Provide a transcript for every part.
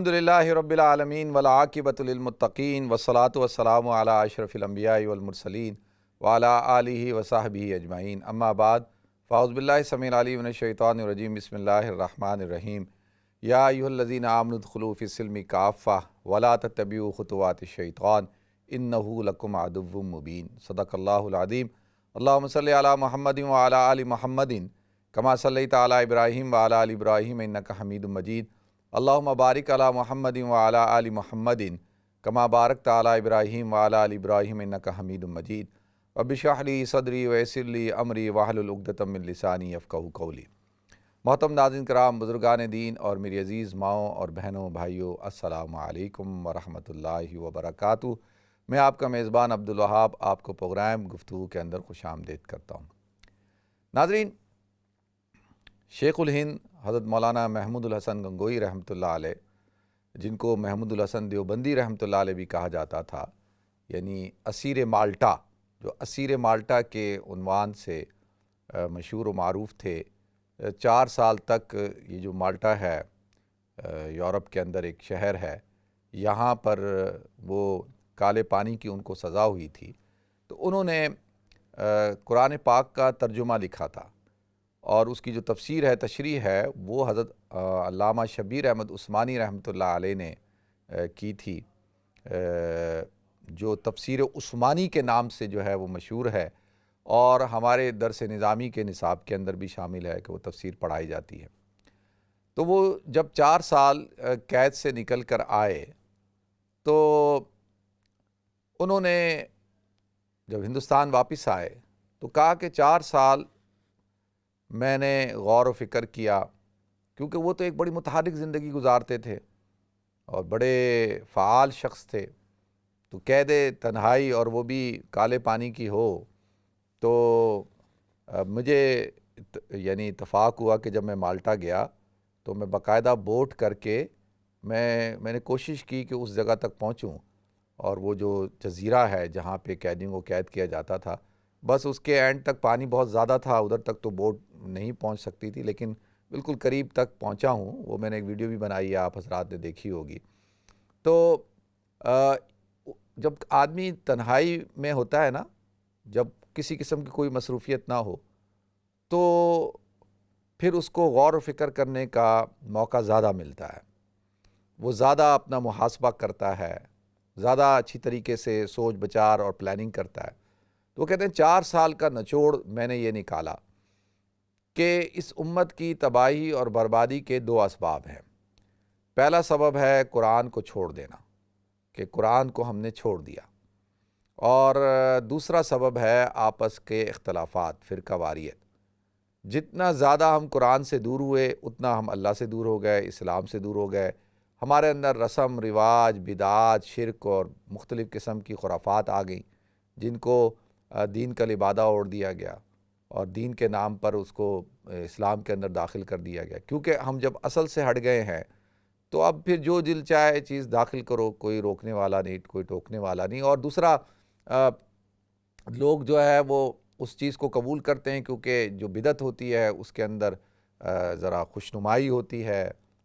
الحمدللہ رب العالمین والعاقبۃ للمتقین والصلاۃ والسلام علی اشرف الانبیاء والمرسلین وعلی آلہ وصحبہ اجمعین، اما بعد فاعوذ باللہ السمیع العلیم من الشیطان الرجیم، بسم اللہ الرحمن الرحیم۔ یا ایھا الذین آمنوا ادخلوا فی السلم کافۃ ولا تتبعوا خطوات الشیطان انہ لکم عدو مبین۔ صدق اللہ العظیم۔ اللہم صلی علی محمد وعلی آل محمد کما صلیت علی ابراہیم وعلی آل ابراہیم انک حمید مجید۔ اللہم بارک علی محمد وعلی آل محمد کما بارکت علی ابراہیم وعلی آل ابراہیم انک حمید مجید۔ رب اشرح لی صدری ویسر لی امری واحلل عقدۃ من لسانی یفقہوا قولی۔ محترم ناظرین کرام، بزرگان دین اور میری عزیز ماؤں اور بہنوں بھائیوں، السلام علیکم ورحمۃ اللہ وبرکاتہ۔ میں آپ کا میزبان عبدالوہاب آپ کو پروگرام گفتگو کے اندر خوش آمدید کرتا ہوں۔ ناظرین، شیخ الہند حضرت مولانا محمود الحسن گنگوئی رحمۃ اللہ علیہ، جن کو محمود الحسن دیوبندی رحمۃ اللہ علیہ بھی کہا جاتا تھا، یعنی اسیر مالٹا، جو اسیر مالٹا کے عنوان سے مشہور و معروف تھے۔ 4 سال تک یہ جو مالٹا ہے، یورپ کے اندر ایک شہر ہے، یہاں پر وہ کالے پانی کی ان کو سزا ہوئی تھی، تو انہوں نے قرآن پاک کا ترجمہ لکھا تھا، اور اس کی جو تفسیر ہے، تشریح ہے، وہ حضرت علامہ شبیر احمد عثمانی رحمۃ اللہ علیہ نے کی تھی، جو تفسیر عثمانی کے نام سے جو ہے وہ مشہور ہے، اور ہمارے درس نظامی کے نصاب کے اندر بھی شامل ہے کہ وہ تفسیر پڑھائی جاتی ہے۔ تو وہ جب 4 سال قید سے نکل کر آئے، تو انہوں نے جب ہندوستان واپس آئے تو کہا کہ 4 سال میں نے غور و فکر کیا، کیونکہ وہ تو ایک بڑی متحرک زندگی گزارتے تھے اور بڑے فعال شخص تھے، تو قید تنہائی اور وہ بھی کالے پانی کی ہو، تو مجھے یعنی اتفاق ہوا کہ جب میں مالٹا گیا تو میں باقاعدہ بوٹ کر کے میں نے کوشش کی کہ اس جگہ تک پہنچوں، اور وہ جو جزیرہ ہے جہاں پہ قیدیوں کو قید کیا جاتا تھا، بس اس کے اینڈ تک پانی بہت زیادہ تھا، ادھر تک تو بوٹ نہیں پہنچ سکتی تھی، لیکن بالکل قریب تک پہنچا ہوں۔ وہ میں نے ایک ویڈیو بھی بنائی ہے، آپ حضرات نے دیکھی ہوگی۔ تو جب آدمی تنہائی میں ہوتا ہے نا، جب کسی قسم کی کوئی مصروفیت نہ ہو، تو پھر اس کو غور و فکر کرنے کا موقع زیادہ ملتا ہے، وہ زیادہ اپنا محاسبہ کرتا ہے، زیادہ اچھی طریقے سے سوچ بچار اور پلاننگ کرتا ہے۔ تو وہ کہتے ہیں 4 سال کا نچوڑ میں نے یہ نکالا کہ اس امت کی تباہی اور بربادی کے 2 اسباب ہیں۔ پہلا سبب ہے قرآن کو چھوڑ دینا، کہ قرآن کو ہم نے چھوڑ دیا، اور دوسرا سبب ہے آپس کے اختلافات، فرقہ واریت۔ جتنا زیادہ ہم قرآن سے دور ہوئے، اتنا ہم اللہ سے دور ہو گئے، اسلام سے دور ہو گئے۔ ہمارے اندر رسم رواج، بدعات، شرک اور مختلف قسم کی خرافات آ گئیں، جن کو دین کا لبادہ اوڑھ دیا گیا، اور دین کے نام پر اس کو اسلام کے اندر داخل کر دیا گیا، کیونکہ ہم جب اصل سے ہٹ گئے ہیں تو اب پھر جو دل چاہے چیز داخل کرو، کوئی روکنے والا نہیں، کوئی ٹوکنے والا نہیں۔ اور دوسرا، لوگ جو ہے وہ اس چیز کو قبول کرتے ہیں، کیونکہ جو بدعت ہوتی ہے اس کے اندر ذرا خوشنمائی ہوتی ہے،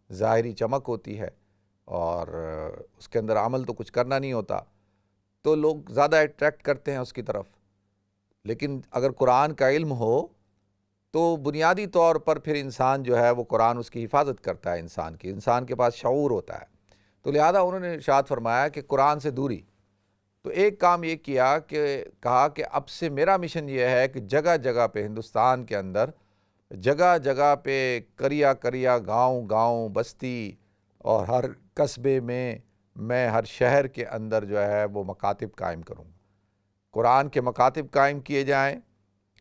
ظاہری چمک ہوتی ہے، اور اس کے اندر عمل تو کچھ کرنا نہیں ہوتا، تو لوگ زیادہ اٹریکٹ کرتے ہیں اس کی طرف۔ لیکن اگر قرآن کا علم ہو تو بنیادی طور پر پھر انسان جو ہے وہ قرآن اس کی حفاظت کرتا ہے، انسان کے پاس شعور ہوتا ہے۔ تو لہذا انہوں نے ارشاد فرمایا کہ قرآن سے دوری۔ تو ایک کام یہ کیا کہ کہا کہ اب سے میرا مشن یہ ہے کہ جگہ جگہ پہ، ہندوستان کے اندر جگہ جگہ پہ، کریا کریا، گاؤں گاؤں، بستی اور ہر قصبے میں ہر شہر کے اندر جو ہے وہ مکاتب قائم کروں، قرآن کے مکاتب قائم کیے جائیں،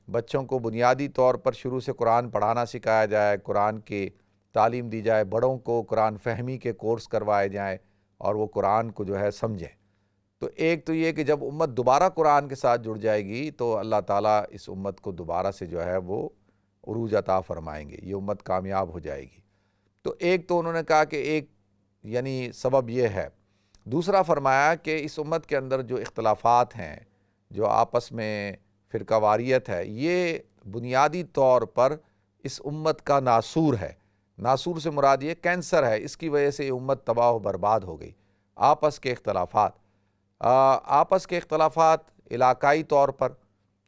بچوں کو بنیادی طور پر شروع سے قرآن پڑھانا سکھایا جائے، قرآن کی تعلیم دی جائے، بڑوں کو قرآن فہمی کے کورس کروائے جائیں، اور وہ قرآن کو جو ہے سمجھیں۔ تو ایک تو یہ کہ جب امت دوبارہ قرآن کے ساتھ جڑ جائے گی تو اللہ تعالیٰ اس امت کو دوبارہ سے جو ہے وہ عروج عطا فرمائیں گے، یہ امت کامیاب ہو جائے گی۔ تو ایک تو انہوں نے کہا کہ ایک یعنی سبب یہ ہے۔ دوسرا فرمایا کہ اس امت کے اندر جو اختلافات ہیں، جو آپس میں فرقہ واریت ہے، یہ بنیادی طور پر اس امت کا ناسور ہے، ناسور سے مراد یہ کینسر ہے، اس کی وجہ سے یہ امت تباہ و برباد ہو گئی۔ آپس کے اختلافات، علاقائی طور پر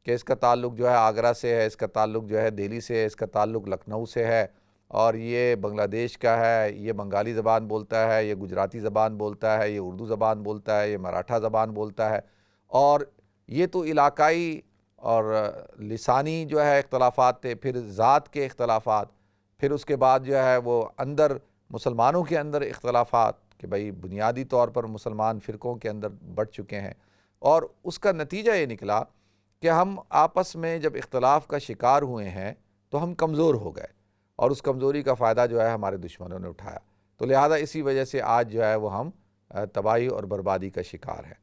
کہ اس کا تعلق جو ہے آگرہ سے ہے، اس کا تعلق جو ہے دہلی سے ہے، اس کا تعلق لکھنؤ سے ہے، اور یہ بنگلہ دیش کا ہے، یہ بنگالی زبان بولتا ہے، یہ گجراتی زبان بولتا ہے، یہ اردو زبان بولتا ہے، یہ مراٹھا زبان بولتا ہے، اور یہ تو علاقائی اور لسانی جو ہے اختلافات تھے، پھر ذات کے اختلافات، پھر اس کے بعد جو ہے وہ اندر مسلمانوں کے اندر اختلافات کہ بھئی بنیادی طور پر مسلمان فرقوں کے اندر بٹ چکے ہیں، اور اس کا نتیجہ یہ نکلا کہ ہم آپس میں جب اختلاف کا شکار ہوئے ہیں تو ہم کمزور ہو گئے، اور اس کمزوری کا فائدہ جو ہے ہمارے دشمنوں نے اٹھایا، تو لہٰذا اسی وجہ سے آج جو ہے وہ ہم تباہی اور بربادی کا شکار ہیں۔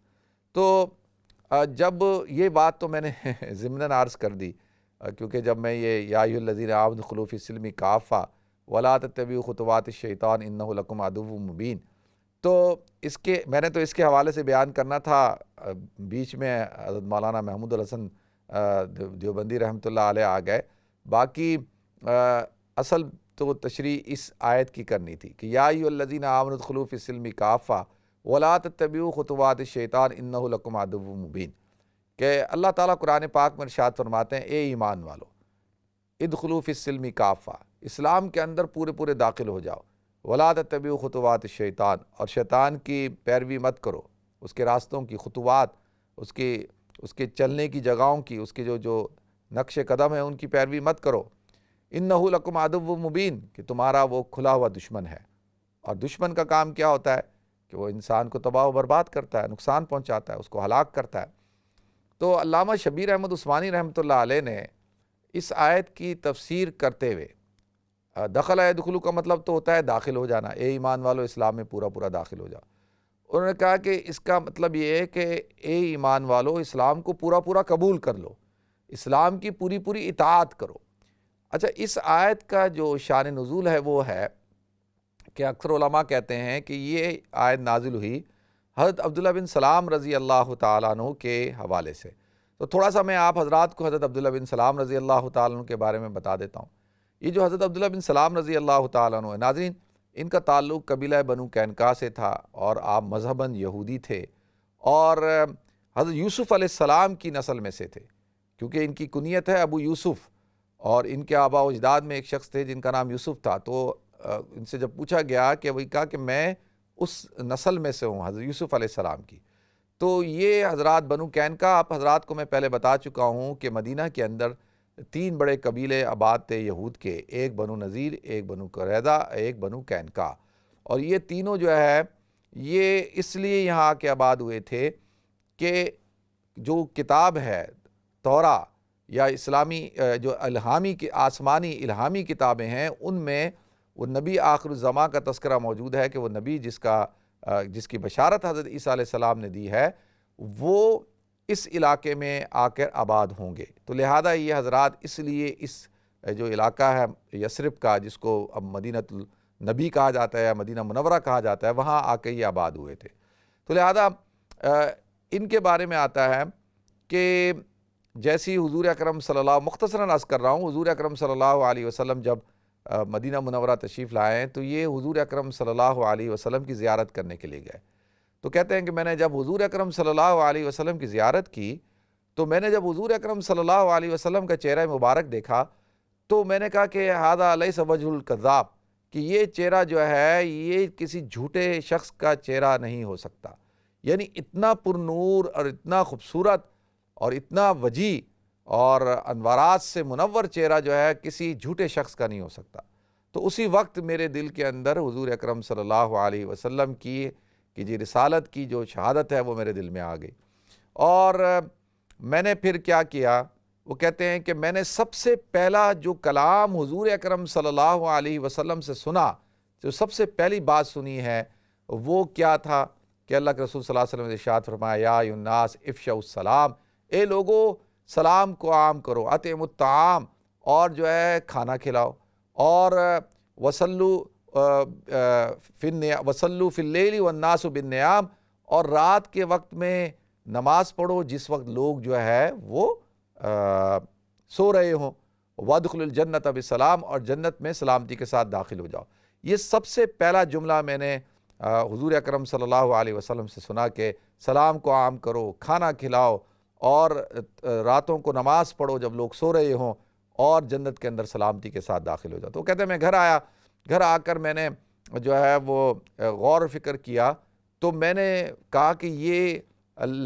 تو جب یہ بات تو میں نے ضمناً عرض کر دی، کیونکہ جب میں یہ یا ایھا الذین آمنوا ادخلوا فی السلم کافہ ولا تتبعوا خطوات الشیطان انہ لکم عدو مبین، تو میں نے تو اس کے حوالے سے بیان کرنا تھا، بیچ میں حضرت مولانا محمود الحسن دیوبندی رحمۃ اللہ علیہ آ گئے، باقی اصل تو تشریح اس آیت کی کرنی تھی کہ یا ایھا الذین آمنوا ادخلوا فی السلم کافہ ولا تتبعوا خطوات الشیطان انہ لکم عدو مبین، کہ اللہ تعالیٰ قرآن پاک میں ارشاد فرماتے ہیں اے ایمان والو ادخلوا فی السلم کافہ، اسلام کے اندر پورے داخل ہو جاؤ، ولا تتبعوا خطوات الشیطان، اور شیطان کی پیروی مت کرو، اس کے راستوں کی خطوات، اس کے چلنے کی جگہوں کی، اس کے جو نقش قدم ہیں ان کی پیروی مت کرو، انہ لکم عدو مبین، کہ تمہارا وہ کھلا ہوا دشمن ہے، اور دشمن کا کام کیا ہوتا ہے کہ وہ انسان کو تباہ و برباد کرتا ہے، نقصان پہنچاتا ہے، اس کو ہلاک کرتا ہے۔ تو علامہ شبیر احمد عثمانی رحمۃ اللہ علیہ نے اس آیت کی تفسیر کرتے ہوئے، دخل یدخلو کا مطلب تو ہوتا ہے داخل ہو جانا، اے ایمان والو اسلام میں پورا داخل ہو جاؤ، انہوں نے کہا کہ اس کا مطلب یہ ہے کہ اے ایمان والو اسلام کو پورا قبول کر لو، اسلام کی پوری اطاعت کرو۔ اچھا، اس آیت کا جو شان نزول ہے وہ ہے کہ اکثر علماء کہتے ہیں کہ یہ آیت نازل ہوئی حضرت عبداللہ بن سلام رضی اللہ تعالیٰ عنہ کے حوالے سے، تو تھوڑا سا میں آپ حضرات کو حضرت عبداللہ بن سلام رضی اللہ تعالیٰ عنہ کے بارے میں بتا دیتا ہوں۔ یہ جو حضرت عبداللہ بن سلام رضی اللہ تعالیٰ عنہ ہے، ناظرین، ان کا تعلق قبیلہ بنو قینقاع سے تھا، اور آپ مذہباً یہودی تھے، اور حضرت یوسف علیہ السلام کی نسل میں سے تھے، کیونکہ ان کی کنیت ہے ابو یوسف، اور ان کے آباء و اجداد میں ایک شخص تھے جن کا نام یوسف تھا، تو ان سے جب پوچھا گیا کہ وہی کہا کہ میں اس نسل میں سے ہوں، حضرت یوسف علیہ السلام کی۔ تو یہ حضرات بنو قینقاع، آپ حضرات کو میں پہلے بتا چکا ہوں کہ مدینہ کے اندر 3 بڑے قبیلے آباد تھے یہود کے، ایک بنو نذیر، ایک بنو قریظہ، ایک بنو قینقاع، اور یہ تینوں جو ہے یہ اس لیے یہاں آ کے آباد ہوئے تھے کہ جو کتاب ہے توراہ یا اسلامی جو آسمانی الہامی کتابیں ہیں، ان میں وہ نبی آخر الزماں کا تذکرہ موجود ہے کہ وہ نبی جس کی بشارت حضرت عیسیٰ علیہ السلام نے دی ہے، وہ اس علاقے میں آ کر آباد ہوں گے، تو لہذا یہ حضرات اس لیے اس جو علاقہ ہے یثرب کا، جس کو اب مدینہ النبی کہا جاتا ہے یا مدینہ منورہ کہا جاتا ہے، وہاں آ کے یہ آباد ہوئے تھے۔ تو لہذا ان کے بارے میں آتا ہے کہ جیسی حضور اکرم صلی اللہ، مختصراً عرض کر رہا ہوں، حضور اکرم صلی اللہ علیہ وسلم جب مدینہ منورہ تشریف لائے ہیں تو یہ حضور اکرم صلی اللہ علیہ وسلم کی زیارت کرنے کے لیے گئے، تو کہتے ہیں کہ میں نے جب حضور اکرم صلی اللہ علیہ وسلم کی زیارت کی تو میں نے جب حضور اکرم صلی اللہ علیہ وسلم کا چہرہ مبارک دیکھا تو میں نے کہا کہ ھذا لیس وجہ الکذاب، کہ یہ چہرہ جو ہے یہ کسی جھوٹے شخص کا چہرہ نہیں ہو سکتا، یعنی اتنا پر نور اور اتنا خوبصورت اور اتنا وجیح اور انوارات سے منور چہرہ جو ہے کسی جھوٹے شخص کا نہیں ہو سکتا۔ تو اسی وقت میرے دل کے اندر حضور اکرم صلی اللہ علیہ وسلم کی جی رسالت کی جو شہادت ہے وہ میرے دل میں آ گئی، اور میں نے پھر کیا کیا، وہ کہتے ہیں کہ میں نے سب سے پہلا جو کلام حضور اکرم صلی اللہ علیہ وسلم سے سنا، جو سب سے پہلی بات سنی ہے وہ کیا تھا کہ اللہ کے رسول صلی اللہ علیہ وسلم نے ارشاد فرمایا یا ایھا الناس افشوا السلام، اے لوگو سلام کو عام کرو، اطعموا الطعام، اور جو ہے کھانا کھلاؤ، اور وصلوا فی اللیل والناس بالنیام، اور رات کے وقت میں نماز پڑھو جس وقت لوگ جو ہے وہ سو رہے ہوں، وادخلوا الجنۃ بسلام، اور جنت میں سلامتی کے ساتھ داخل ہو جاؤ۔ یہ سب سے پہلا جملہ میں نے حضور اکرم صلی اللہ علیہ وسلم سے سنا کہ سلام کو عام کرو، کھانا کھلاؤ، اور راتوں کو نماز پڑھو جب لوگ سو رہے ہوں، اور جنت کے اندر سلامتی کے ساتھ داخل ہو جاؤ۔ تو کہتے ہیں میں گھر آیا، گھر آ کر میں نے جو ہے وہ غور و فکر کیا، تو میں نے کہا کہ یہ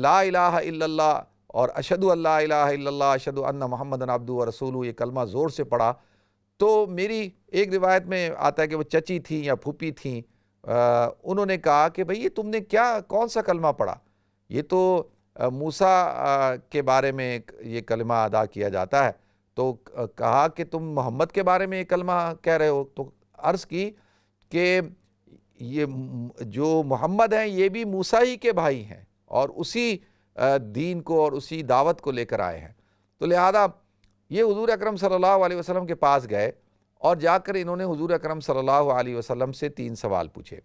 لا الہ الا اللہ اور اشہد ان لا الہ الا اللہ اشہد ان محمد عبدہ و رسولہ، یہ کلمہ زور سے پڑھا۔ تو میری ایک روایت میں آتا ہے کہ وہ چچی تھیں یا پھوپھی تھیں، انہوں نے کہا کہ بھئی یہ تم نے کون سا کلمہ پڑھا؟ یہ تو موسیٰ کے بارے میں یہ کلمہ ادا کیا جاتا ہے۔ تو کہا کہ تم محمد کے بارے میں یہ کلمہ کہہ رہے ہو؟ تو عرض کی کہ یہ جو محمد ہیں یہ بھی موسیٰ ہی کے بھائی ہیں، اور اسی دین کو اور اسی دعوت کو لے کر آئے ہیں۔ تو لہذا یہ حضور اکرم صلی اللہ علیہ وسلم کے پاس گئے، اور جا کر انہوں نے حضور اکرم صلی اللہ علیہ وسلم سے 3 سوال پوچھے۔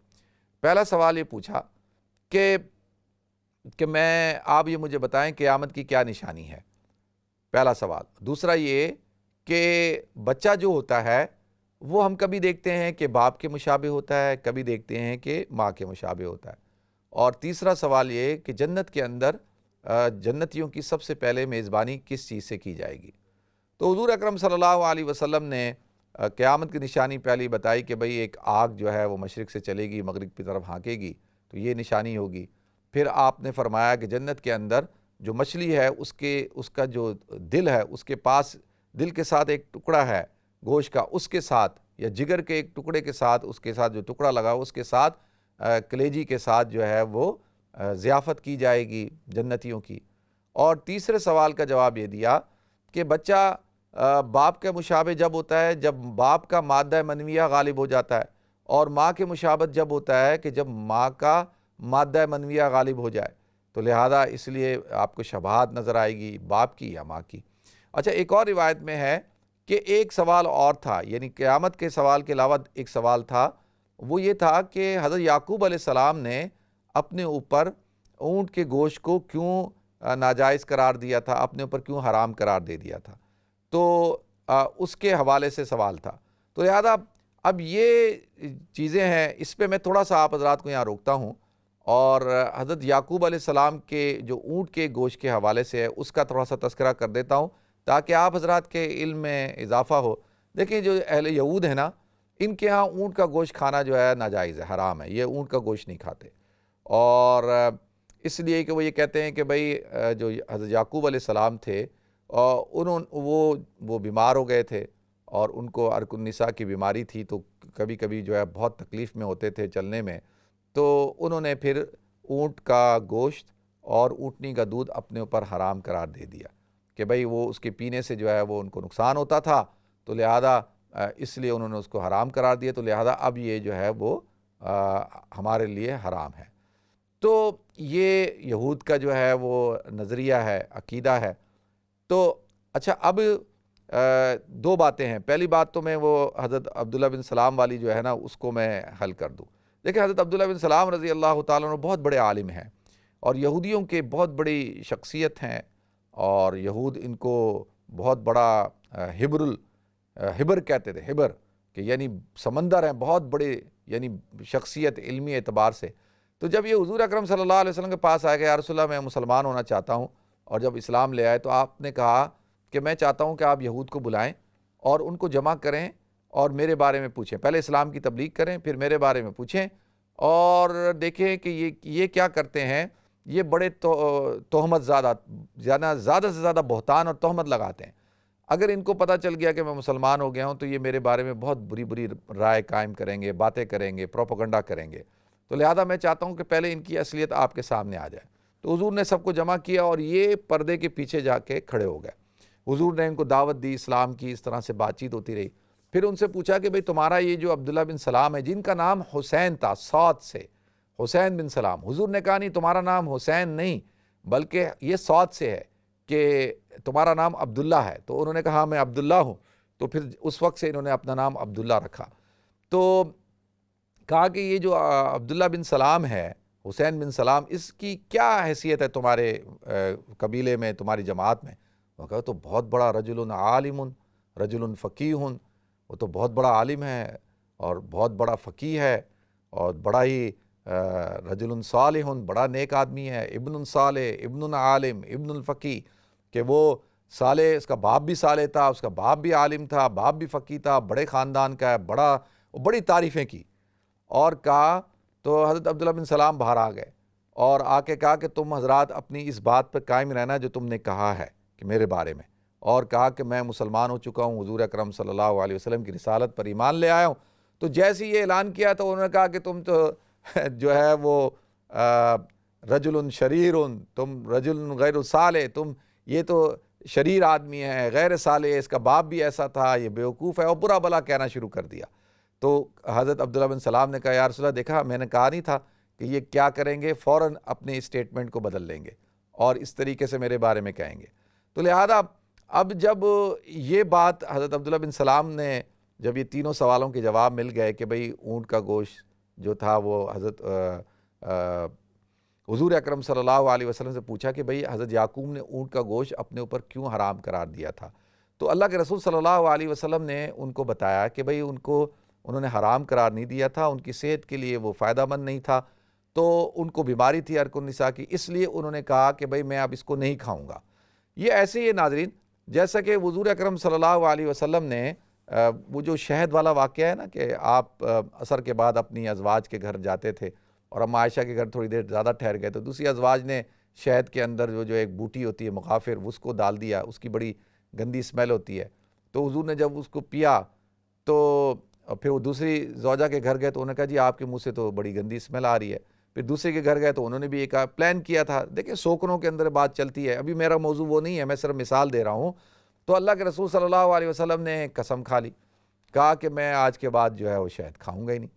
پہلا سوال یہ پوچھا کہ آپ یہ مجھے بتائیں قیامت کی کیا نشانی ہے، پہلا سوال۔ دوسرا یہ کہ بچہ جو ہوتا ہے وہ ہم کبھی دیکھتے ہیں کہ باپ کے مشابہ ہوتا ہے، کبھی دیکھتے ہیں کہ ماں کے مشابہ ہوتا ہے۔ اور تیسرا سوال یہ کہ جنت کے اندر جنتیوں کی سب سے پہلے میزبانی کس چیز سے کی جائے گی؟ تو حضور اکرم صلی اللہ علیہ وسلم نے قیامت کی نشانی پہلی بتائی کہ بھئی ایک آگ جو ہے وہ مشرق سے چلے گی، مغرب کی طرف ہانکے گی، تو یہ نشانی ہوگی۔ پھر آپ نے فرمایا کہ جنت کے اندر جو مچھلی ہے اس کا جو دل ہے، اس کے پاس دل کے ساتھ ایک ٹکڑا ہے گوشت کا، اس کے ساتھ، یا جگر کے ایک ٹکڑے کے ساتھ، اس کے ساتھ جو ٹکڑا لگا اس کے ساتھ کلیجی کے ساتھ جو ہے وہ ضیافت کی جائے گی جنتیوں کی۔ اور تیسرے سوال کا جواب یہ دیا کہ بچہ باپ کے مشابہ جب ہوتا ہے جب باپ کا مادہ منویہ غالب ہو جاتا ہے، اور ماں کے مشابہت جب ہوتا ہے کہ جب ماں کا مادہ منویہ غالب ہو جائے۔ تو لہذا اس لیے آپ کو شباہت نظر آئے گی باپ کی یا ماں کی۔ اچھا، ایک اور روایت میں ہے کہ ایک سوال اور تھا، یعنی قیامت کے سوال کے علاوہ ایک سوال تھا، وہ یہ تھا کہ حضرت یعقوب علیہ السلام نے اپنے اوپر اونٹ کے گوشت کو کیوں ناجائز قرار دیا تھا، اپنے اوپر کیوں حرام قرار دے دیا تھا؟ تو اس کے حوالے سے سوال تھا۔ تو لہذا اب یہ چیزیں ہیں، اس پہ میں تھوڑا سا آپ حضرات کو یہاں روکتا ہوں، اور حضرت یعقوب علیہ السلام کے جو اونٹ کے گوشت کے حوالے سے ہے اس کا تھوڑا سا تذکرہ کر دیتا ہوں تاکہ آپ حضرات کے علم میں اضافہ ہو۔ دیکھیں جو اہل یہود ہیں نا، ان کے ہاں اونٹ کا گوشت کھانا جو ہے ناجائز ہے، حرام ہے، یہ اونٹ کا گوشت نہیں کھاتے، اور اس لیے کہ وہ یہ کہتے ہیں کہ بھئی جو حضرت یعقوب علیہ السلام تھے وہ بیمار ہو گئے تھے، اور ان کو عرق النساء کی بیماری تھی، تو کبھی کبھی جو ہے بہت تکلیف میں ہوتے تھے چلنے میں، تو انہوں نے پھر اونٹ کا گوشت اور اونٹنی کا دودھ اپنے اوپر حرام قرار دے دیا کہ بھئی وہ اس کے پینے سے جو ہے وہ ان کو نقصان ہوتا تھا، تو لہذا اس لیے انہوں نے اس کو حرام قرار دیا، تو لہذا اب یہ جو ہے وہ ہمارے لیے حرام ہے۔ تو یہ یہود کا جو ہے وہ نظریہ ہے، عقیدہ ہے۔ تو اچھا، اب 2 باتیں ہیں۔ پہلی بات تو میں وہ حضرت عبداللہ بن سلام والی جو ہے نا اس کو میں حل کر دوں۔ دیکھیں، حضرت عبداللہ بن سلام رضی اللہ تعالیٰ عنہ بہت بڑے عالم ہیں، اور یہودیوں کے بہت بڑی شخصیت ہیں، اور یہود ان کو بہت بڑا ہبر کہتے تھے، ہبر کہ یعنی سمندر ہیں، بہت بڑے یعنی شخصیت علمی اعتبار سے۔ تو جب یہ حضور اکرم صلی اللہ علیہ وسلم کے پاس آئے کہ یا رسول اللہ میں مسلمان ہونا چاہتا ہوں، اور جب اسلام لے آئے تو آپ نے کہا کہ میں چاہتا ہوں کہ آپ یہود کو بلائیں اور ان کو جمع کریں اور میرے بارے میں پوچھیں، پہلے اسلام کی تبلیغ کریں، پھر میرے بارے میں پوچھیں، اور دیکھیں کہ یہ کیا کرتے ہیں، یہ بڑے تہمت زیادہ سے زیادہ بہتان اور تہمت لگاتے ہیں۔ اگر ان کو پتہ چل گیا کہ میں مسلمان ہو گیا ہوں تو یہ میرے بارے میں بہت بری رائے قائم کریں گے، باتیں کریں گے، پروپیگنڈا کریں گے، تو لہذا میں چاہتا ہوں کہ پہلے ان کی اصلیت آپ کے سامنے آ جائے۔ تو حضور نے سب کو جمع کیا اور یہ پردے کے پیچھے جا کے کھڑے ہو گئے۔ حضور نے ان کو دعوت دی اسلام کی، اس طرح سے بات چیت ہوتی رہی۔ پھر ان سے پوچھا کہ بھئی تمہارا یہ جو عبداللہ بن سلام ہے، جن کا نام حسین تھا، صاد سے حسین بن سلام، حضور نے کہا نہیں تمہارا نام حسین نہیں بلکہ یہ صاد سے ہے کہ تمہارا نام عبداللہ ہے۔ تو انہوں نے کہا ہاں میں عبداللہ ہوں، تو پھر اس وقت سے انہوں نے اپنا نام عبداللہ رکھا۔ تو کہا کہ یہ جو عبداللہ بن سلام ہے، حسین بن سلام، اس کی کیا حیثیت ہے تمہارے قبیلے میں، تمہاری جماعت میں؟ وہ کہا تو بہت بڑا رجل عالم، رجل فقیہ، وہ تو بہت بڑا عالم ہے اور بہت بڑا فقیہ ہے اور بڑا ہی رجل صالح، بڑا نیک آدمی ہے، ابن صالح ابن عالم ابن الفقی، کہ وہ صالح، اس کا باپ بھی صالح تھا، اس کا باپ بھی عالم تھا، باپ بھی فقی تھا، بڑے خاندان کا ہے، بڑی تعریفیں کی اور کہا۔ تو حضرت عبداللہ بن سلام باہر آ گئے اور آ کے کہا کہ تم حضرات اپنی اس بات پہ قائم رہنا جو تم نے کہا ہے کہ میرے بارے میں، اور کہا کہ میں مسلمان ہو چکا ہوں، حضور اکرم صلی اللہ علیہ وسلم کی رسالت پر ایمان لے آیا ہوں۔ تو جیسے یہ اعلان کیا تو انہوں نے کہا کہ تم تو جو ہے وہ رجل شریر، تم رجل غیر صالح، تم یہ تو شریر آدمی ہے، غیر صالح، اس کا باپ بھی ایسا تھا، یہ بیوقوف ہے، اور برا بلا کہنا شروع کر دیا۔ تو حضرت عبداللہ بن سلام نے کہا یا رسول اللہ، دیکھا میں نے کہا نہیں تھا کہ یہ کیا کریں گے، فوراً اپنے اسٹیٹمنٹ کو بدل لیں گے اور اس طریقے سے میرے بارے میں کہیں گے۔ تو لہذا اب جب یہ بات حضرت عبداللہ بن سلام نے، جب یہ تینوں سوالوں کے جواب مل گئے کہ بھئی اونٹ کا گوشت جو تھا وہ حضرت حضور اکرم صلی اللہ علیہ وسلم سے پوچھا کہ بھئی حضرت یعقوب نے اونٹ کا گوشت اپنے اوپر کیوں حرام قرار دیا تھا، تو اللہ کے رسول صلی اللہ علیہ وسلم نے ان کو بتایا کہ بھئی انہوں نے حرام قرار نہیں دیا تھا، ان کی صحت کے لیے وہ فائدہ مند نہیں تھا، تو ان کو بیماری تھی عرق النساء کی، اس لیے انہوں نے کہا کہ بھئی میں اب اس کو نہیں کھاؤں گا۔ یہ ایسے ہی ناظرین، جیسا کہ حضور اکرم صلی اللہ علیہ وسلم نے وہ جو شہد والا واقعہ ہے نا کہ آپ عصر کے بعد اپنی ازواج کے گھر جاتے تھے اور اما عائشہ کے گھر تھوڑی دیر زیادہ ٹھہر گئے تو دوسری ازواج نے شہد کے اندر جو ایک بوٹی ہوتی ہے مغافر، اس کو ڈال دیا، اس کی بڑی گندی اسمیل ہوتی ہے۔ تو حضور نے جب اس کو پیا تو پھر وہ دوسری زوجہ کے گھر گئے تو انہوں نے کہا جی آپ کے منہ سے تو بڑی گندی اسمیل آ رہی ہے۔ پھر دوسرے کے گھر گئے تو انہوں نے بھی ایک پلان کیا تھا۔ دیکھیں سوکنوں کے اندر بات چلتی ہے، ابھی میرا موضوع وہ نہیں ہے، میں صرف مثال دے رہا ہوں۔ تو اللہ کے رسول صلی اللہ علیہ وسلم نے قسم کھا لی، کہا کہ میں آج کے بعد جو ہے وہ شہد کھاؤں گا ہی نہیں۔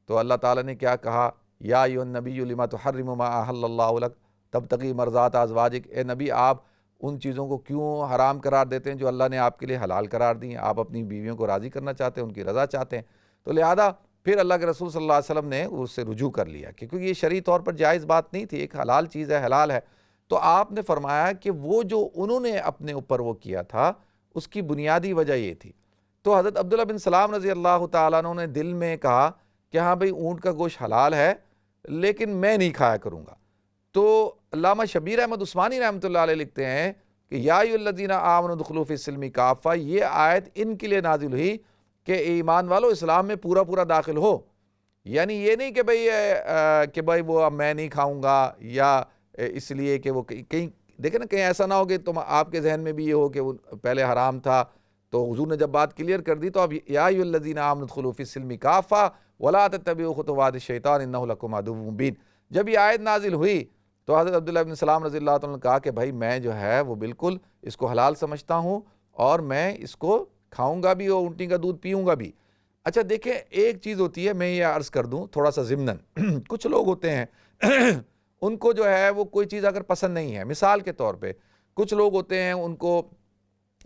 تو اللہ تعالیٰ نے کیا کہا، یا ایھا النبی لما تحرم ما احل اللہ لک تبتغی مرضات ازواجک، اے نبی آپ ان چیزوں کو کیوں حرام قرار دیتے ہیں جو اللہ نے آپ کے لیے حلال قرار دی ہیں، آپ اپنی بیویوں کو راضی کرنا چاہتے ہیں، ان کی رضا چاہتے ہیں۔ تو لہذا پھر اللہ کے رسول صلی اللہ علیہ وسلم نے اس سے رجوع کر لیا کیونکہ یہ شرعی طور پر جائز بات نہیں تھی، ایک حلال چیز ہے، حلال ہے۔ تو آپ نے فرمایا کہ وہ جو انہوں نے اپنے اوپر وہ کیا تھا اس کی بنیادی وجہ یہ تھی۔ تو حضرت عبداللہ بن سلام رضی اللہ تعالیٰ عنہ نے دل میں کہا کہ ہاں بھئی اونٹ کا گوشت حلال ہے لیکن میں نہیں کھایا کروں گا۔ تو علامہ شبیر احمد عثمانی رحمۃ اللہ علیہ لکھتے ہیں کہ یا ایھا الذین آمنوا ادخلوا فی السلم کافہ، یہ آیت ان کے لیے نازل ہوئی کہ ایمان والو اسلام میں پورا پورا داخل ہو، یعنی یہ نہیں کہ بھئی وہ اب میں نہیں کھاؤں گا یا اس لیے کہ وہ کہیں دیکھیں نا کہیں ایسا نہ ہو کہ تم آپ کے ذہن میں بھی یہ ہو کہ وہ پہلے حرام تھا۔ تو حضور نے جب بات کلیئر کر دی تو اب یا ایھا الذین آمنوا ادخلوا فی السلم کافہ ولا تتبعوا خطوات الشیطان انہ لکم عدو مبین۔ جب یہ آیت نازل ہوئی تو حضرت عبداللہ بن سلام رضی اللہ عنہ نے کہا کہ بھائی میں جو ہے وہ بالکل اس کو حلال سمجھتا ہوں اور میں اس کو کھاؤں گا بھی اور اونٹنی کا دودھ پیوں گا بھی۔ اچھا دیکھیں ایک چیز ہوتی ہے، میں یہ عرض کر دوں تھوڑا سا ضمناً، کچھ لوگ ہوتے ہیں ان کو جو ہے وہ کوئی چیز اگر پسند نہیں ہے، مثال کے طور پہ کچھ لوگ ہوتے ہیں ان کو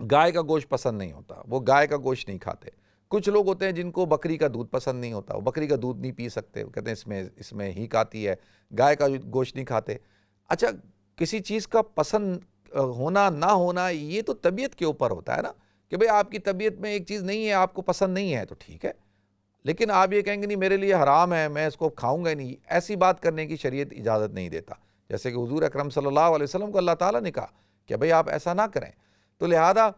گائے کا گوشت پسند نہیں ہوتا، وہ گائے کا گوشت نہیں کھاتے۔ کچھ لوگ ہوتے ہیں جن کو بکری کا دودھ پسند نہیں ہوتا، وہ بکری کا دودھ نہیں پی سکتے، وہ کہتے ہیں اس میں ہیک آتی ہے، گائے کا گوشت نہیں کھاتے۔ اچھا کسی چیز کا پسند ہونا نہ ہونا یہ تو طبیعت کے اوپر ہوتا ہے نا، کہ بھئی آپ کی طبیعت میں ایک چیز نہیں ہے، آپ کو پسند نہیں ہے تو ٹھیک ہے، لیکن آپ یہ کہیں گے نہیں میرے لیے حرام ہے میں اس کو کھاؤں گا نہیں، ایسی بات کرنے کی شریعت اجازت نہیں دیتا۔ جیسے کہ حضور اکرم صلی اللہ علیہ وسلم کو اللہ تعالیٰ نے کہا کہ بھئی آپ ایسا نہ کریں۔ تو لہذا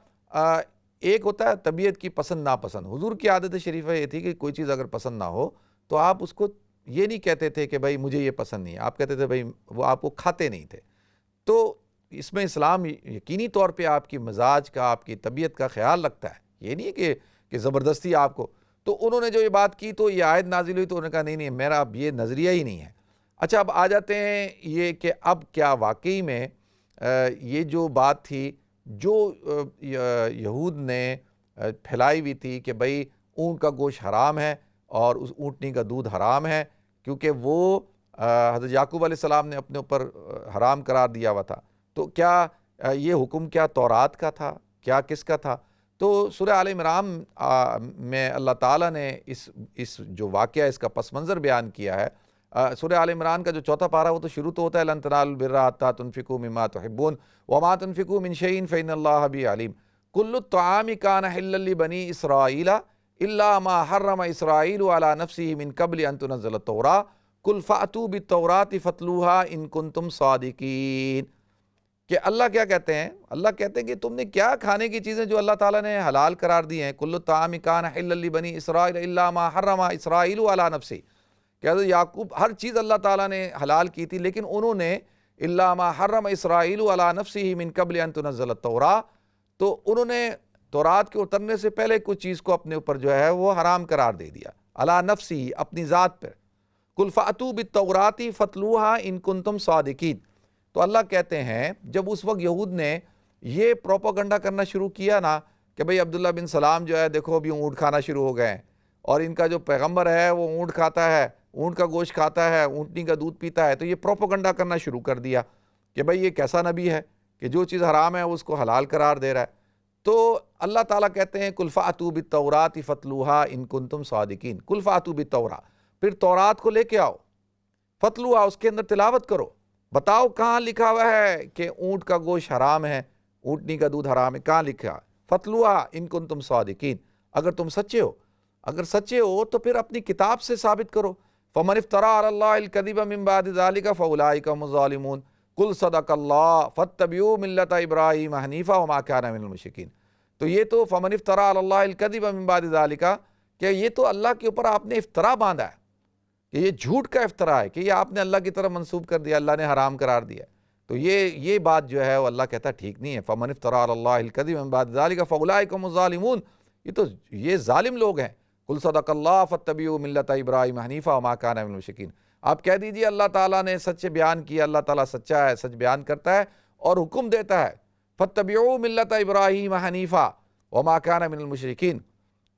ایک ہوتا ہے طبیعت کی پسند ناپسند، حضور کی عادت شریفہ یہ تھی کہ کوئی چیز اگر پسند نہ ہو تو آپ اس کو یہ نہیں کہتے تھے کہ بھئی مجھے یہ پسند نہیں ہے، آپ کہتے تھے بھئی وہ آپ کو کھاتے نہیں تھے۔ تو اس میں اسلام یقینی طور پہ آپ کی مزاج کا، آپ کی طبیعت کا خیال رکھتا ہے، یہ نہیں ہے کہ زبردستی آپ کو۔ تو انہوں نے جو یہ بات کی تو یہ آیت نازل ہوئی تو انہوں نے کہا نہیں میرا اب یہ نظریہ ہی نہیں ہے۔ اچھا اب آ جاتے ہیں یہ کہ اب کیا واقعی میں یہ جو بات تھی جو یہود نے پھیلائی ہوئی تھی کہ بھئی اونٹ کا گوشت حرام ہے اور اس اونٹنی کا دودھ حرام ہے کیونکہ وہ حضرت یعقوب علیہ السلام نے اپنے اوپر حرام قرار دیا ہوا تھا، تو کیا یہ حکم کیا تورات کا تھا، کیا کس کا تھا؟ تو سورہ آل عمران میں اللہ تعالیٰ نے اس جو واقعہ اس کا پس منظر بیان کیا ہے۔ سورہ آل عمران کا جو چوتھا پارہ وہ تو شروع تو ہوتا ہے لن تنالوا البر حتی تنفقوا مما تحبون وما تنفقوا من شیء فإن اللہ بہ علیم۔ کل الطعام کان حلا لبنی اسرائیل الا ما حرم اسرائیل علی نفسہ من قبل ان تنزل التوراۃ قل فأتوا بالتوراۃ فاتلوها ان کنتم صادقین۔ کہ اللہ کیا کہتے ہیں؟ اللہ کہتے ہیں کہ تم نے کیا کھانے کی چیزیں جو اللہ تعالیٰ نے حلال قرار دی ہیں، کل الطعام کان حلا لبنی اسرائیل الا ما حرم اسرائیل علی نفسہ، کہ حضرت یعقوب ہر چیز اللہ تعالیٰ نے حلال کی تھی، لیکن انہوں نے الا ما حرم اسرائیل علی نفسہ من قبل ان تنزل التوراۃ، تو انہوں نے تورات کے اترنے سے پہلے کچھ چیز کو اپنے اوپر جو ہے وہ حرام قرار دے دیا، علی نفسہ، اپنی ذات پر۔ قل فأتوا بالتوراۃ فاتلوها ان کنتم صادقین۔ تو اللہ کہتے ہیں جب اس وقت یہود نے یہ پروپیگنڈا کرنا شروع کیا نا کہ بھئی عبداللہ بن سلام جو ہے دیکھو ابھی اونٹ کھانا شروع ہو گئے ہیں، اور ان کا جو پیغمبر ہے وہ اونٹ کھاتا ہے، اونٹ کا گوشت کھاتا ہے، اونٹنی کا دودھ پیتا ہے، تو یہ پروپیگنڈا کرنا شروع کر دیا کہ بھئی یہ کیسا نبی ہے کہ جو چیز حرام ہے اس کو حلال قرار دے رہا ہے۔ تو اللہ تعالیٰ کہتے ہیں قل فأتوا بالتوراۃ فاتلوها ان کنتم صادقین، قل فأتوا بالتوراۃ، پھر تورات کو لے کے آؤ، فتلوها، اس کے اندر تلاوت کرو، بتاؤ کہاں لکھا ہوا ہے کہ اونٹ کا گوشت حرام ہے، اونٹنی کا دودھ حرام ہے، کہاں لکھا ہے؟ فتلوها ان کنتم صادقین، اگر تم سچے ہو، اگر سچے ہو تو پھر اپنی کتاب سے ثابت کرو۔ فمن افترى على الله الكذب من بعد ذلك فاولئك هم الظالمون قل صدق الله فاتبعوا ملة ابراہیم حنیفا وما كان من المشرکین۔ تو یہ تو فمن افترى على الله الكذب من بعد ذلك، کہ یہ تو اللہ کے اوپر آپ نے افطرا باندھا ہے، کہ یہ جھوٹ کا افطرا ہے، کہ یہ آپ نے اللہ کی طرف منسوب کر دیا، اللہ نے حرام قرار دیا۔ تو یہ بات جو ہے وہ اللہ کہتا ہے ٹھیک نہیں ہے۔ فمن افترى على الله الكذب من بعد ذلك فاولئك هم الظالمون، یہ ظالم لوگ ہیں۔ قل صدق اللہ فاتبعوا ملت ابراہیم حنیفا وما کان من المشرکین، آپ کہہ دیجئے اللہ تعالیٰ نے سچ بیان کیا، اللہ تعالیٰ سچا ہے، سچ بیان کرتا ہے اور حکم دیتا ہے، فاتبعوا ملت ابراہیم حنیفا وما کان من المشرکین،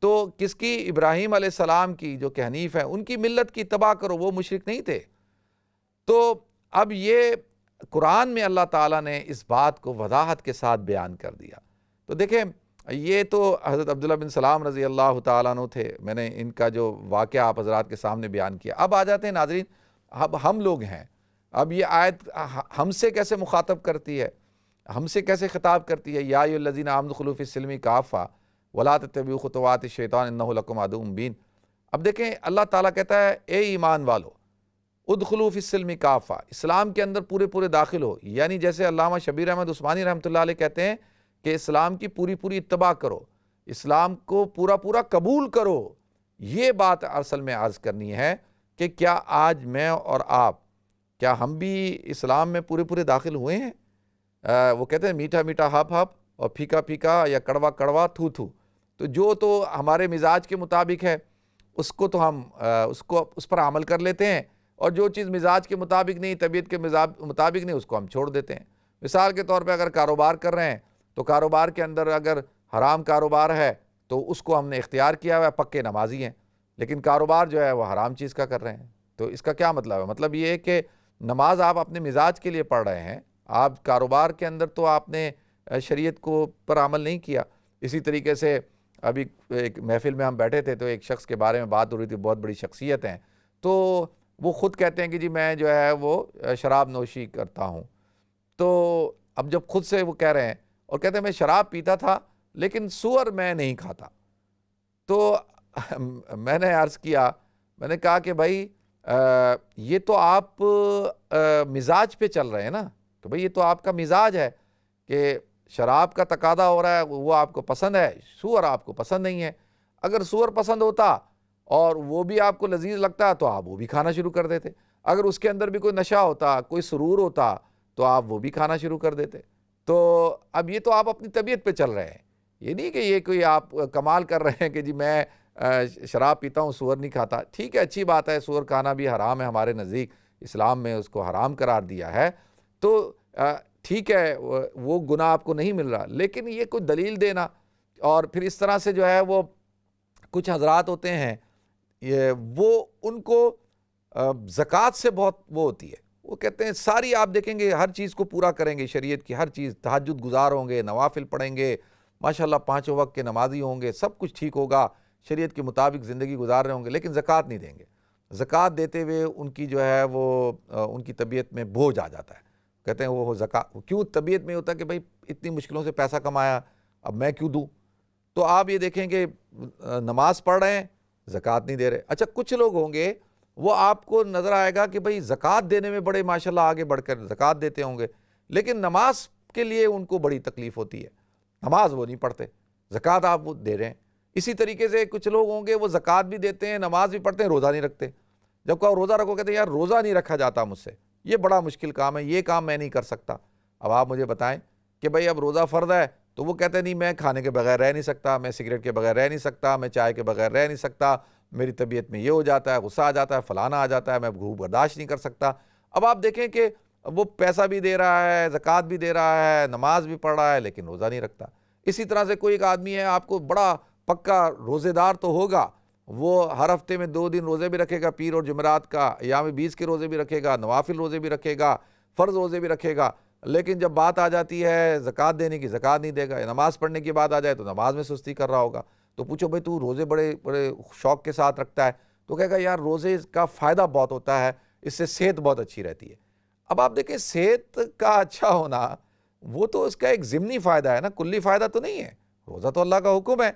تو کس کی؟ ابراہیم علیہ السلام کی، جو کہ حنیف ہیں، ان کی ملت کی اتباع کرو، وہ مشرک نہیں تھے۔ تو اب یہ قرآن میں اللہ تعالیٰ نے اس بات کو وضاحت کے ساتھ بیان کر دیا۔ تو دیکھیں یہ تو حضرت عبداللہ بن سلام رضی اللہ تعالیٰ عنہ تھے، میں نے ان کا جو واقعہ آپ حضرات کے سامنے بیان کیا۔ اب آ جاتے ہیں ناظرین، اب ہم لوگ ہیں، اب یہ آیت ہم سے کیسے مخاطب کرتی ہے، ہم سے کیسے خطاب کرتی ہے؟ یا ایھا الذین آمنوا ادخلوا فی السلم کافہ ولا تتبعوا خطوات الشیطان انہ لکم عدو مبین۔ اب دیکھیں اللہ تعالیٰ کہتا ہے اے ایمان والو، ادخلوا فی السلم کافہ، اسلام کے اندر پورے داخل ہو، یعنی جیسے علامہ شبیر احمد عثمانی رحمۃ اللہ علیہ کہتے ہیں کہ اسلام کی پوری اتباع کرو، اسلام کو پورا قبول کرو۔ یہ بات اصل میں عرض کرنی ہے کہ کیا آج میں اور آپ، کیا ہم بھی اسلام میں پورے داخل ہوئے ہیں؟ وہ کہتے ہیں میٹھا میٹھا ہپ ہپ اور پھیکا پھیکا یا کڑوا کڑوا تھو تھو، تو جو تو ہمارے مزاج کے مطابق ہے اس کو تو ہم اس پر عمل کر لیتے ہیں، اور جو چیز مزاج کے مطابق نہیں، طبیعت کے مطابق نہیں، اس کو ہم چھوڑ دیتے ہیں۔ مثال کے طور پہ اگر کاروبار کر رہے ہیں تو کاروبار کے اندر اگر حرام کاروبار ہے تو اس کو ہم نے اختیار کیا ہوا ہے، پکے نمازی ہیں، لیکن کاروبار جو ہے وہ حرام چیز کا کر رہے ہیں، تو اس کا کیا مطلب ہے؟ مطلب یہ ہے کہ نماز آپ اپنے مزاج کے لیے پڑھ رہے ہیں، آپ کاروبار کے اندر تو آپ نے شریعت کو پر عمل نہیں کیا۔ اسی طریقے سے ابھی ایک محفل میں ہم بیٹھے تھے تو ایک شخص کے بارے میں بات ہو رہی تھی، بہت بڑی شخصیت ہیں، تو وہ خود کہتے ہیں کہ جی میں جو ہے وہ شراب نوشی کرتا ہوں۔ تو اب جب خود سے وہ کہہ رہے ہیں اور کہتے ہیں میں شراب پیتا تھا لیکن سور میں نہیں کھاتا، تو میں نے عرض کیا، میں نے کہا کہ بھائی یہ تو آپ مزاج پہ چل رہے ہیں نا، کہ بھائی یہ تو آپ کا مزاج ہے کہ شراب کا تقاضا ہو رہا ہے، وہ آپ کو پسند ہے، سور آپ کو پسند نہیں ہے۔ اگر سور پسند ہوتا اور وہ بھی آپ کو لذیذ لگتا تو آپ وہ بھی کھانا شروع کر دیتے، اگر اس کے اندر بھی کوئی نشہ ہوتا، کوئی سرور ہوتا تو آپ وہ بھی کھانا شروع کر دیتے۔ تو اب یہ تو آپ اپنی طبیعت پہ چل رہے ہیں، یہ نہیں کہ یہ کوئی آپ کمال کر رہے ہیں کہ جی میں شراب پیتا ہوں سور نہیں کھاتا۔ ٹھیک ہے، اچھی بات ہے، سور کھانا بھی حرام ہے ہمارے نزدیک، اسلام میں اس کو حرام قرار دیا ہے، تو ٹھیک ہے وہ گناہ آپ کو نہیں مل رہا، لیکن یہ کوئی دلیل دینا، اور پھر اس طرح سے جو ہے وہ کچھ حضرات ہوتے ہیں وہ ان کو زکوٰۃ سے بہت وہ ہوتی ہے، وہ کہتے ہیں ساری آپ دیکھیں گے ہر چیز کو پورا کریں گے، شریعت کی ہر چیز، تہجد گزار ہوں گے، نوافل پڑھیں گے، ماشاءاللہ 5 وقت کے نمازی ہوں گے، سب کچھ ٹھیک ہوگا، شریعت کے مطابق زندگی گزار رہے ہوں گے، لیکن زکوٰۃ نہیں دیں گے۔ زکوٰۃ دیتے ہوئے ان کی جو ہے وہ ان کی طبیعت میں بوجھ آ جاتا ہے، کہتے ہیں وہ زکوٰۃ کیوں طبیعت میں ہوتا ہے کہ بھائی اتنی مشکلوں سے پیسہ کمایا اب میں کیوں دوں؟ تو آپ یہ دیکھیں کہ نماز پڑھ رہے ہیں، زکوٰۃ نہیں دے رہے۔ اچھا کچھ لوگ ہوں گے وہ آپ کو نظر آئے گا کہ بھئی زکوٰۃ دینے میں بڑے ماشاءاللہ آگے بڑھ کر زکوٰۃ دیتے ہوں گے، لیکن نماز کے لیے ان کو بڑی تکلیف ہوتی ہے، نماز وہ نہیں پڑھتے، زکوٰۃ آپ وہ دے رہے ہیں۔ اسی طریقے سے کچھ لوگ ہوں گے وہ زکوٰۃ بھی دیتے ہیں، نماز بھی پڑھتے ہیں، روزہ نہیں رکھتے۔ جب کہو روزہ رکھو کہتے ہیں یار روزہ نہیں رکھا جاتا مجھ سے، یہ بڑا مشکل کام ہے، یہ کام میں نہیں کر سکتا۔ اب آپ مجھے بتائیں کہ بھئی اب روزہ فرض ہے تو وہ کہتے ہیں نہیں میں کھانے کے بغیر رہ نہیں سکتا، میں سگریٹ کے بغیر رہ نہیں سکتا، میں چائے کے بغیر رہ نہیں سکتا، میری طبیعت میں یہ ہو جاتا ہے، غصہ آ جاتا ہے، فلانا آ جاتا ہے، میں بھوک برداشت نہیں کر سکتا۔ اب آپ دیکھیں کہ وہ پیسہ بھی دے رہا ہے، زکوٰۃ بھی دے رہا ہے، نماز بھی پڑھ رہا ہے، لیکن روزہ نہیں رکھتا۔ اسی طرح سے کوئی ایک آدمی ہے آپ کو بڑا پکا روزے دار تو ہوگا، وہ ہر ہفتے میں 2 دن روزے بھی رکھے گا، پیر اور جمعرات کا، ایام بیس کے روزے بھی رکھے گا، نوافل روزے بھی رکھے گا، فرض روزے بھی رکھے گا، لیکن جب بات آ جاتی ہے زکوٰۃ دینے کی زکوٰۃ نہیں دے گا، نماز پڑھنے کی بات آ جائے تو نماز میں سستی کر رہا ہوگا۔ تو پوچھو بھئی تو روزے بڑے بڑے شوق کے ساتھ رکھتا ہے، تو کہے گا یار روزے کا فائدہ بہت ہوتا ہے، اس سے صحت بہت اچھی رہتی ہے۔ اب آپ دیکھیں صحت کا اچھا ہونا وہ تو اس کا ایک ضمنی فائدہ ہے نا، کلی فائدہ تو نہیں ہے، روزہ تو اللہ کا حکم ہے۔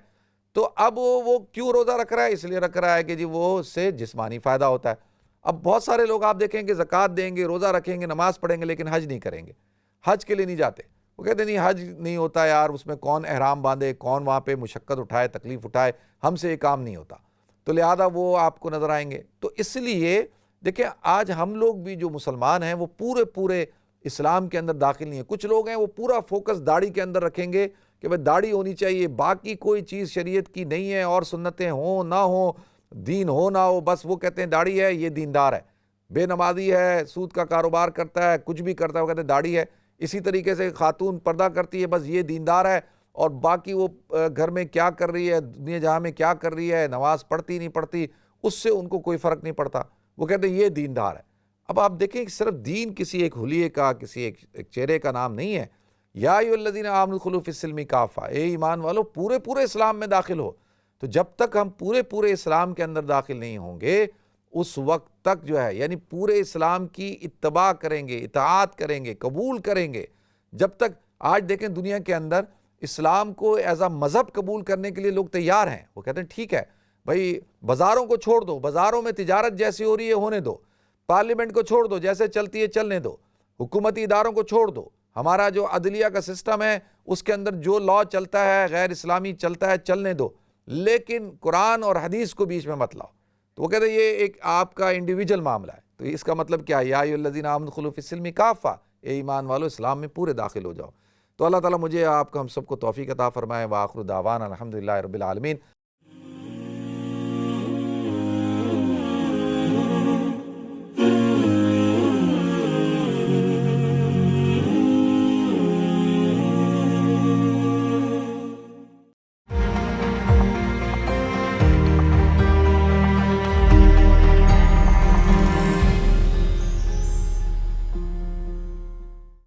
تو اب وہ کیوں روزہ رکھ رہا ہے؟ اس لیے رکھ رہا ہے کہ جی وہ اس سے جسمانی فائدہ ہوتا ہے۔ اب بہت سارے لوگ آپ دیکھیں کہ زکوٰۃ دیں گے، روزہ رکھیں گے، نماز پڑھیں گے، لیکن حج نہیں کریں گے، حج کے لیے نہیں جاتے۔ وہ کہتے ہیں نہیں حج نہیں ہوتا یار، اس میں کون احرام باندھے، کون وہاں پہ مشقت اٹھائے، تکلیف اٹھائے، ہم سے یہ کام نہیں ہوتا، تو لہذا وہ آپ کو نظر آئیں گے۔ تو اس لیے دیکھیں آج ہم لوگ بھی جو مسلمان ہیں وہ پورے اسلام کے اندر داخل نہیں ہیں۔ کچھ لوگ ہیں وہ پورا فوکس داڑھی کے اندر رکھیں گے کہ بھئی داڑھی ہونی چاہیے، باقی کوئی چیز شریعت کی نہیں ہے، اور سنتیں ہوں نہ ہوں، دین ہو نہ ہو، بس وہ کہتے ہیں داڑھی ہے یہ دیندار ہے، بے نمازی ہے، سود کا کاروبار کرتا ہے، کچھ بھی کرتا ہے، وہ کہتے ہیں داڑھی ہے۔ اسی طریقے سے خاتون پردہ کرتی ہے، بس یہ دیندار ہے، اور باقی وہ گھر میں کیا کر رہی ہے، دنیا جہاں میں کیا کر رہی ہے، نماز پڑھتی نہیں پڑھتی، اس سے ان کو کوئی فرق نہیں پڑتا، وہ کہتے ہیں یہ دیندار ہے۔ اب آپ دیکھیں کہ صرف دین کسی ایک حلیے کا، کسی ایک چہرے کا نام نہیں ہے۔ یا ایھا الذین آمنوا ادخلوا فی السلم کافہ، اے ایمان والو پورے اسلام میں داخل ہو۔ تو جب تک ہم پورے اسلام کے اندر داخل نہیں ہوں گے اس وقت تک جو ہے یعنی پورے اسلام کی اتباع کریں گے، اطاعت کریں گے، قبول کریں گے، جب تک آج دیکھیں دنیا کے اندر اسلام کو ایز اے مذہب قبول کرنے کے لیے لوگ تیار ہیں۔ وہ کہتے ہیں ٹھیک ہے بھائی بازاروں کو چھوڑ دو، بازاروں میں تجارت جیسی ہو رہی ہے ہونے دو، پارلیمنٹ کو چھوڑ دو، جیسے چلتی ہے چلنے دو، حکومتی اداروں کو چھوڑ دو، ہمارا جو عدلیہ کا سسٹم ہے اس کے اندر جو لا چلتا ہے غیر اسلامی چلتا ہے چلنے دو، لیکن قرآن اور حدیث کو بیچ میں مت لاؤ۔ تو وہ کہتے ہیں یہ ایک آپ کا انڈیویجول معاملہ ہے۔ تو اس کا مطلب کیا ہے؟ یا ایھا الذین آمنوا ادخلوا فی السلم کافہ، اے ایمان والو اسلام میں پورے داخل ہو جاؤ۔ تو اللہ تعالیٰ مجھے آپ کو ہم سب کو توفیق عطا فرمائے۔ وآخر دعوانا الحمدللہ رب العالمین۔